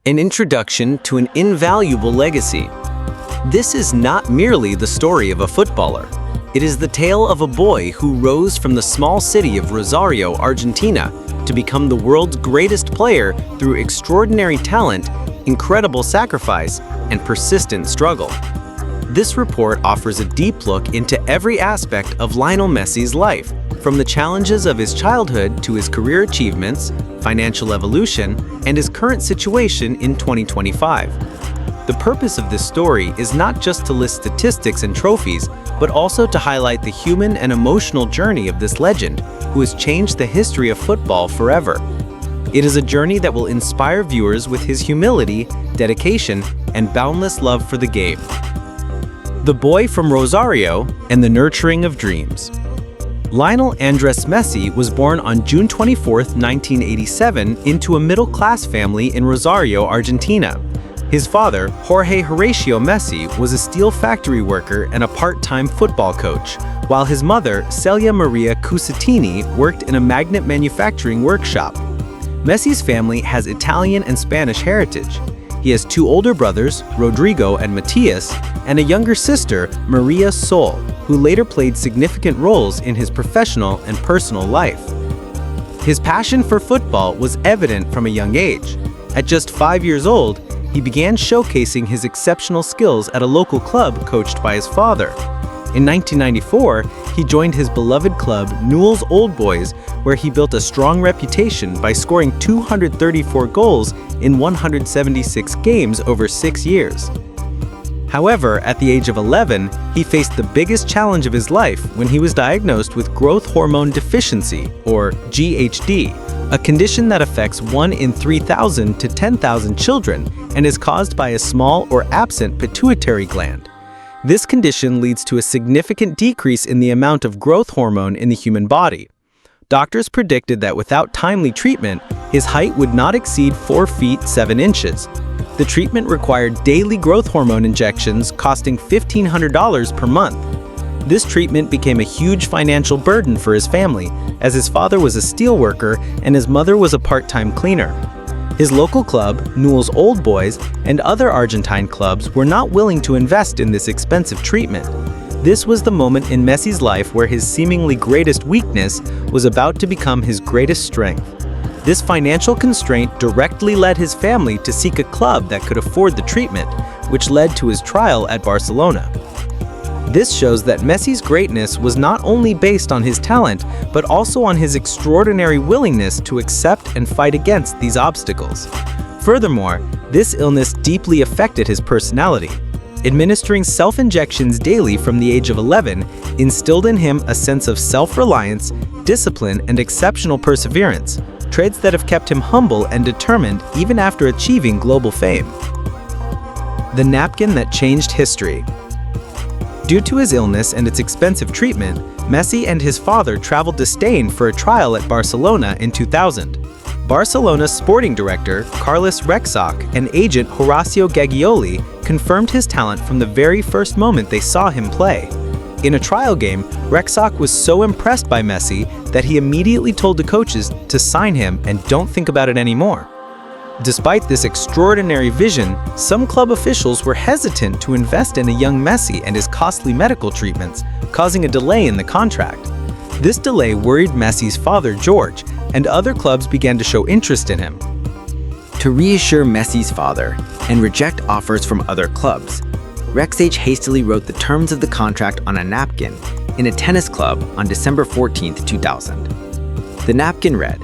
An introduction to an invaluable legacy. This is not merely the story of a footballer. It is the tale of a boy who rose from the small city of Rosario, Argentina, to become the world's greatest player through extraordinary talent, incredible sacrifice, and persistent struggle. This report offers a deep look into every aspect of Lionel Messi's life, from the challenges of his childhood to his career achievements, financial evolution, and his current situation in 2025. The purpose of this story is not just to list statistics and trophies, but also to highlight the human and emotional journey of this legend, who has changed the history of football forever. It is a journey that will inspire viewers with his humility, dedication, and boundless love for the game. The boy from Rosario and the nurturing of dreams. Lionel Andres Messi was born on June 24, 1987, into a middle-class family in Rosario, Argentina. His father, Jorge Horacio Messi, was a steel factory worker and a part-time football coach, while his mother, Celia Maria Cusatini, worked in a magnet manufacturing workshop. Messi's family has Italian and Spanish heritage. He has two older brothers, Rodrigo and Matias, and a younger sister, Maria Sol, who later played significant roles in his professional and personal life. His passion for football was evident from a young age. At just 5 years old, he began showcasing his exceptional skills at a local club coached by his father. In 1994, he joined his beloved club, Newell's Old Boys, where he built a strong reputation by scoring 234 goals in 176 games over 6 years. However, at the age of 11, he faced the biggest challenge of his life when he was diagnosed with growth hormone deficiency, or GHD, a condition that affects 1 in 3,000 to 10,000 children and is caused by a small or absent pituitary gland. This condition leads to a significant decrease in the amount of growth hormone in the human body. Doctors predicted that without timely treatment, his height would not exceed 4 feet 7 inches. The treatment required daily growth hormone injections costing $1,500 per month. This treatment became a huge financial burden for his family, as his father was a steel worker and his mother was a part-time cleaner. His local club, Newell's Old Boys, and other Argentine clubs were not willing to invest in this expensive treatment. This was the moment in Messi's life where his seemingly greatest weakness was about to become his greatest strength. This financial constraint directly led his family to seek a club that could afford the treatment, which led to his trial at Barcelona. This shows that Messi's greatness was not only based on his talent, but also on his extraordinary willingness to accept and fight against these obstacles. Furthermore, this illness deeply affected his personality. Administering self-injections daily from the age of 11 instilled in him a sense of self-reliance, discipline, and exceptional perseverance, traits that have kept him humble and determined even after achieving global fame. The napkin that changed history. Due to his illness and its expensive treatment, Messi and his father traveled to Spain for a trial at Barcelona in 2000. Barcelona's sporting director, Carlos Rexach, and agent Horacio Gagioli confirmed his talent from the very first moment they saw him play. In a trial game, Rexach was so impressed by Messi that he immediately told the coaches to sign him and don't think about it anymore. Despite this extraordinary vision, some club officials were hesitant to invest in a young Messi and his costly medical treatments, causing a delay in the contract. This delay worried Messi's father, George, and other clubs began to show interest in him. To reassure Messi's father and reject offers from other clubs, Rexach hastily wrote the terms of the contract on a napkin in a tennis club on December 14, 2000. The napkin read,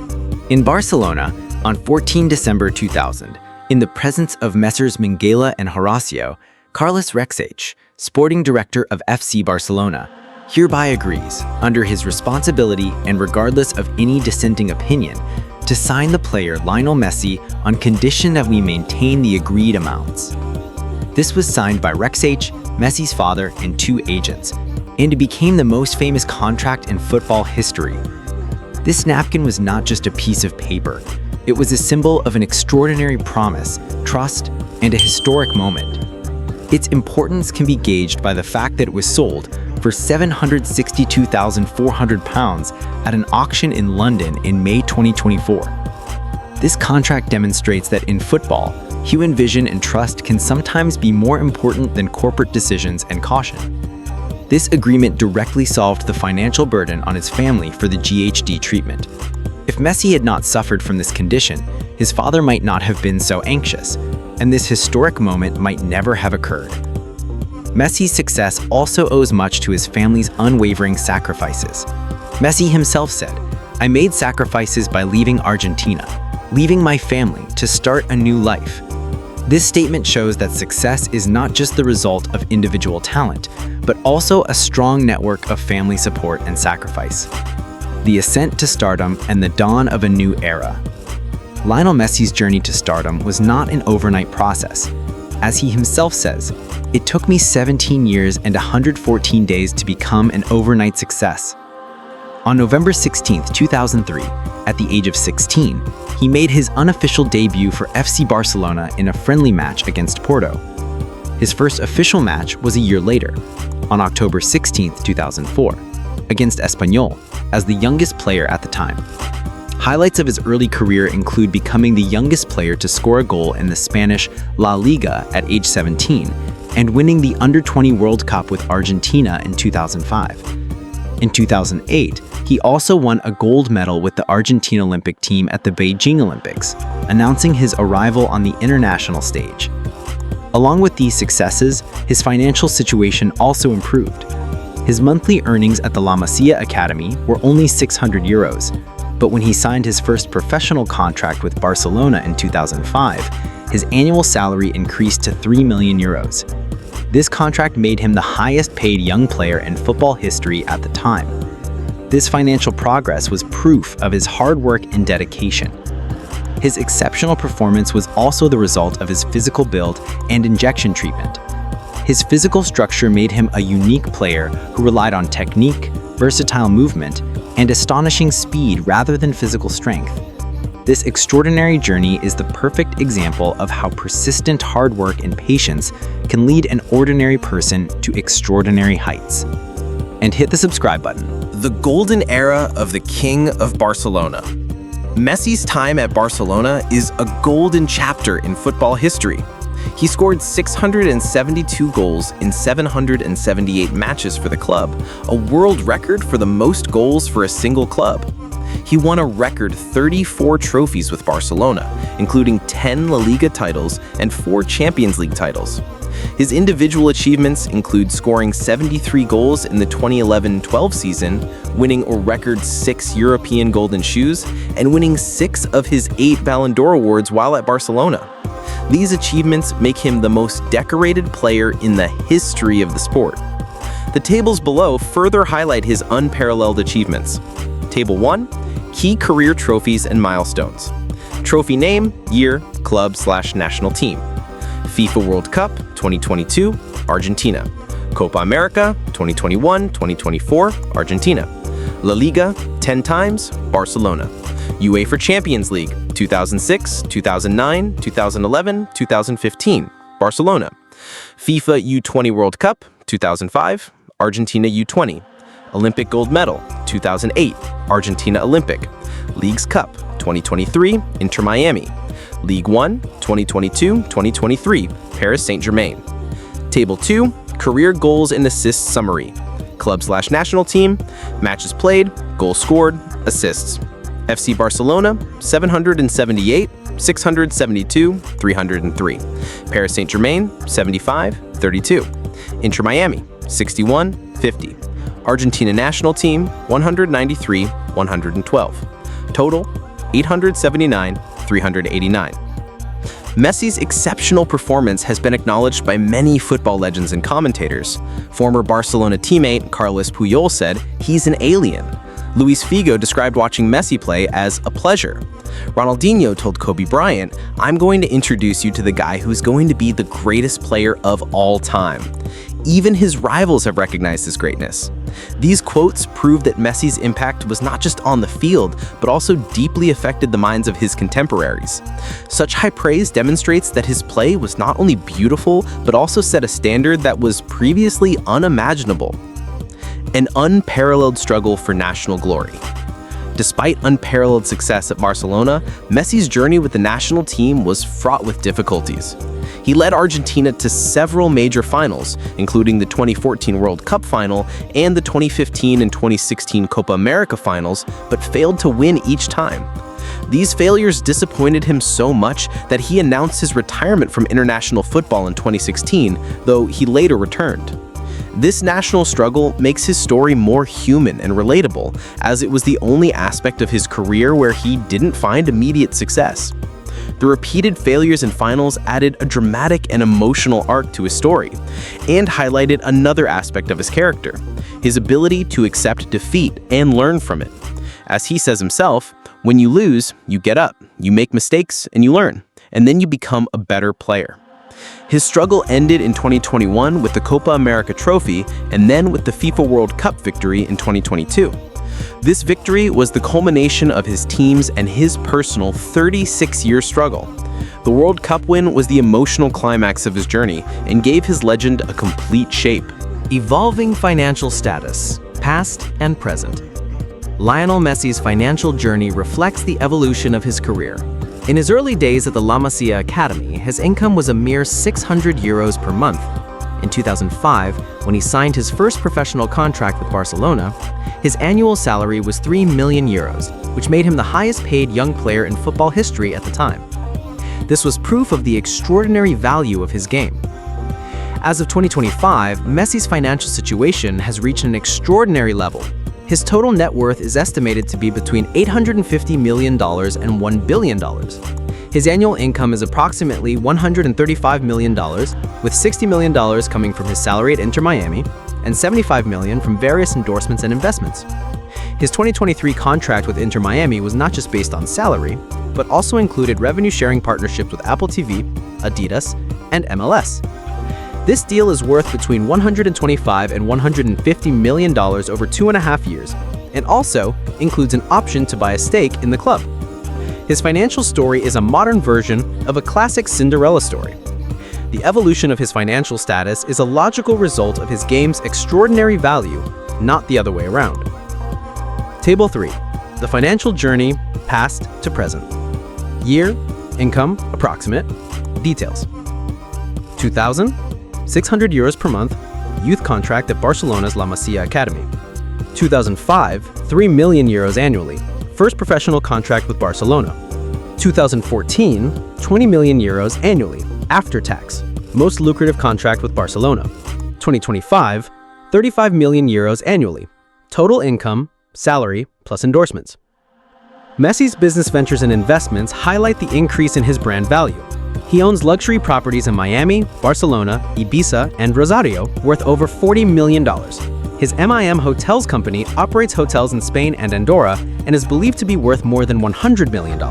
"In Barcelona, on 14 December 2000, in the presence of Messrs. Minguella and Horacio, Carlos Rexach, sporting director of FC Barcelona, hereby agrees, under his responsibility and regardless of any dissenting opinion, to sign the player Lionel Messi on condition that we maintain the agreed amounts." This was signed by Rexach, Messi's father, and 2 agents, and it became the most famous contract in football history. This napkin was not just a piece of paper. It was a symbol of an extraordinary promise, trust, and a historic moment. Its importance can be gauged by the fact that it was sold for £762,400 at an auction in London in May 2024. This contract demonstrates that in football, Human vision and trust can sometimes be more important than corporate decisions and caution. This agreement directly solved the financial burden on his family for the GHD treatment. If Messi had not suffered from this condition, his father might not have been so anxious, and this historic moment might never have occurred. Messi's success also owes much to his family's unwavering sacrifices. Messi himself said, "I made sacrifices by leaving Argentina, leaving my family to start a new life." This statement shows that success is not just the result of individual talent, but also a strong network of family support and sacrifice. The ascent to stardom and the dawn of a new era. Lionel Messi's journey to stardom was not an overnight process. As he himself says, "It took me 17 years and 114 days to become an overnight success." On November 16, 2003, at the age of 16, he made his unofficial debut for FC Barcelona in a friendly match against Porto. His first official match was a year later, on October 16, 2004, against Espanyol, as the youngest player at the time. Highlights of his early career include becoming the youngest player to score a goal in the Spanish La Liga at age 17 and winning the Under-20 World Cup with Argentina in 2005. In 2008, he also won a gold medal with the Argentine Olympic team at the Beijing Olympics, announcing his arrival on the international stage. Along with these successes, his financial situation also improved. His monthly earnings at the La Masia Academy were only €600, but when he signed his first professional contract with Barcelona in 2005, his annual salary increased to €3 million. This contract made him the highest-paid young player in football history at the time. This financial progress was proof of his hard work and dedication. His exceptional performance was also the result of his physical build and injection treatment. His physical structure made him a unique player who relied on technique, versatile movement, and astonishing speed rather than physical strength. This extraordinary journey is the perfect example of how persistent hard work and patience can lead an ordinary person to extraordinary heights. And hit the subscribe button. The golden era of the King of Barcelona. Messi's time at Barcelona is a golden chapter in football history. He scored 672 goals in 778 matches for the club, a world record for the most goals for a single club. He won a record 34 trophies with Barcelona, including 10 La Liga titles and 4 Champions League titles. His individual achievements include scoring 73 goals in the 2011-12 season, winning a record 6 European Golden Shoes, and winning 6 of his 8 Ballon d'Or awards while at Barcelona. These achievements make him the most decorated player in the history of the sport. The tables below further highlight his unparalleled achievements. Table 1, key career trophies and milestones. Trophy name, year, club/national team. FIFA World Cup 2022, Argentina. Copa America 2021-2024, Argentina. La Liga 10 times, Barcelona. UEFA Champions League 2006, 2009, 2011, 2015, Barcelona. FIFA U20 World Cup 2005, Argentina U20. Olympic gold medal 2008, Argentina Olympic. Leagues Cup 2023, Inter Miami. League 1 2022-2023, Paris Saint-Germain. Table 2, career goals and assists summary. Club/national team, matches played, goals scored, assists. FC Barcelona 778, 672, 303. Paris Saint-Germain 75, 32. Inter Miami 61, 50. Argentina national team 193, 112. Total 879, 389. Messi's exceptional performance has been acknowledged by many football legends and commentators. Former Barcelona teammate Carlos Puyol said, "He's an alien." Luis Figo described watching Messi play as a pleasure. Ronaldinho told Kobe Bryant, "I'm going to introduce you to the guy who's going to be the greatest player of all time." Even his rivals have recognized his greatness. These quotes prove that Messi's impact was not just on the field, but also deeply affected the minds of his contemporaries. Such high praise demonstrates that his play was not only beautiful, but also set a standard that was previously unimaginable. An unparalleled struggle for national glory. Despite unparalleled success at Barcelona, Messi's journey with the national team was fraught with difficulties. He led Argentina to several major finals, including the 2014 World Cup final and the 2015 and 2016 Copa America finals, but failed to win each time. These failures disappointed him so much that he announced his retirement from international football in 2016, though he later returned. This national struggle makes his story more human and relatable, as it was the only aspect of his career where he didn't find immediate success. The repeated failures in finals added a dramatic and emotional arc to his story, and highlighted another aspect of his character, his ability to accept defeat and learn from it. As he says himself, when you lose, you get up, you make mistakes, and you learn, and then you become a better player. His struggle ended in 2021 with the Copa America trophy and then with the FIFA World Cup victory in 2022. This victory was the culmination of his team's and his personal 36-year struggle. The World Cup win was the emotional climax of his journey and gave his legend a complete shape. Evolving financial status, past and present. Lionel Messi's financial journey reflects the evolution of his career. In his early days at the La Masia Academy, his income was a mere €600 per month. In 2005, when he signed his first professional contract with Barcelona, his annual salary was €3 million, which made him the highest paid young player in football history at the time. This was proof of the extraordinary value of his game. As of 2025, Messi's financial situation has reached an extraordinary level. His total net worth is estimated to be between $850 million and $1 billion. His annual income is approximately $135 million, with $60 million coming from his salary at Inter Miami and $75 million from various endorsements and investments. His 2023 contract with Inter Miami was not just based on salary, but also included revenue-sharing partnerships with Apple TV, Adidas, and MLS. This deal is worth between $125 and $150 million over 2.5 years, and also includes an option to buy a stake in the club. His financial story is a modern version of a classic Cinderella story. The evolution of his financial status is a logical result of his game's extraordinary value, not the other way around. Table 3. The financial journey, past to present. Year, income, approximate, details. 2000, €600 per month, youth contract at Barcelona's La Masia Academy. 2005, €3 million annually, first professional contract with Barcelona. 2014, €20 million annually, after tax, most lucrative contract with Barcelona. 2025, €35 million annually, total income, salary, plus endorsements. Messi's business ventures and investments highlight the increase in his brand value. He owns luxury properties in Miami, Barcelona, Ibiza, and Rosario worth over $40 million. His MIM Hotels company operates hotels in Spain and Andorra and is believed to be worth more than $100 million.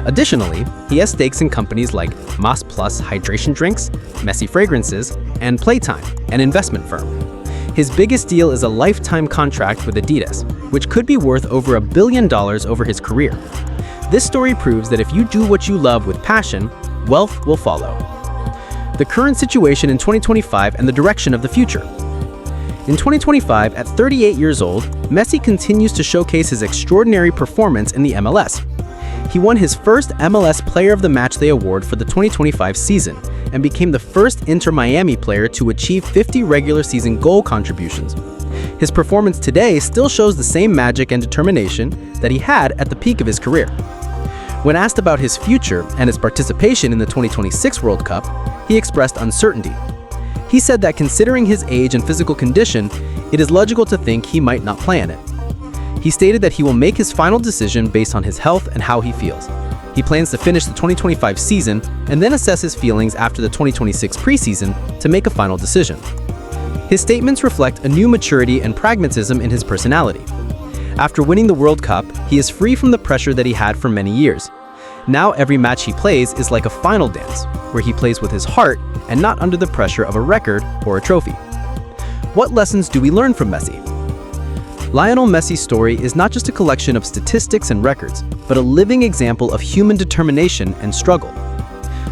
Additionally, he has stakes in companies like Mas Plus hydration drinks, Messi fragrances, and Playtime, an investment firm. His biggest deal is a lifetime contract with Adidas, which could be worth over $1 billion over his career. This story proves that if you do what you love with passion, wealth will follow. The current situation in 2025 and the direction of the future. In 2025, at 38 years old, Messi continues to showcase his extraordinary performance in the MLS. He won his first MLS Player of the Matchday award for the 2025 season and became the first Inter Miami player to achieve 50 regular season goal contributions. His performance today still shows the same magic and determination that he had at the peak of his career. When asked about his future and his participation in the 2026 World Cup, he expressed uncertainty. He said that considering his age and physical condition, it is logical to think he might not play in it. He stated that he will make his final decision based on his health and how he feels. He plans to finish the 2025 season and then assess his feelings after the 2026 preseason to make a final decision. His statements reflect a new maturity and pragmatism in his personality. After winning the World Cup, he is free from the pressure that he had for many years. Now every match he plays is like a final dance, where he plays with his heart and not under the pressure of a record or a trophy. What lessons do we learn from Messi? Lionel Messi's story is not just a collection of statistics and records, but a living example of human determination and struggle.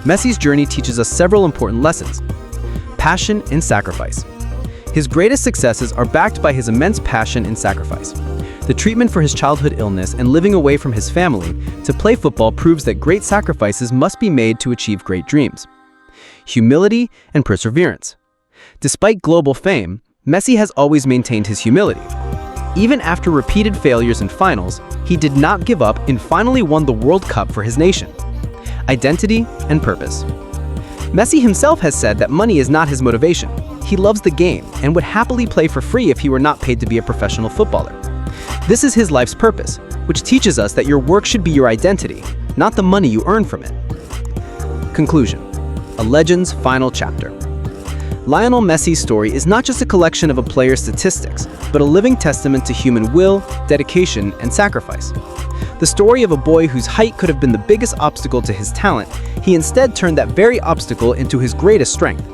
Messi's journey teaches us several important lessons. Passion and sacrifice. His greatest successes are backed by his immense passion and sacrifice. The treatment for his childhood illness and living away from his family to play football proves that great sacrifices must be made to achieve great dreams. Humility and perseverance. Despite global fame, Messi has always maintained his humility. Even after repeated failures in finals, he did not give up and finally won the World Cup for his nation. Identity and purpose. Messi himself has said that money is not his motivation. He loves the game and would happily play for free if he were not paid to be a professional footballer. This is his life's purpose, which teaches us that your work should be your identity, not the money you earn from it. Conclusion. A legend's final chapter. Lionel Messi's story is not just a collection of a player's statistics, but a living testament to human will, dedication, and sacrifice. The story of a boy whose height could have been the biggest obstacle to his talent, he instead turned that very obstacle into his greatest strength.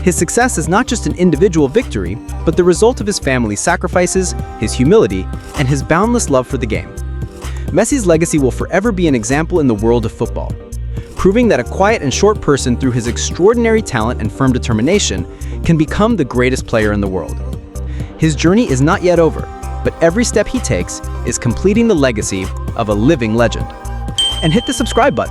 His success is not just an individual victory, but the result of his family's sacrifices, his humility, and his boundless love for the game. Messi's legacy will forever be an example in the world of football, proving that a quiet and short person, through his extraordinary talent and firm determination, can become the greatest player in the world. His journey is not yet over, but every step he takes is completing the legacy of a living legend. And hit the subscribe button.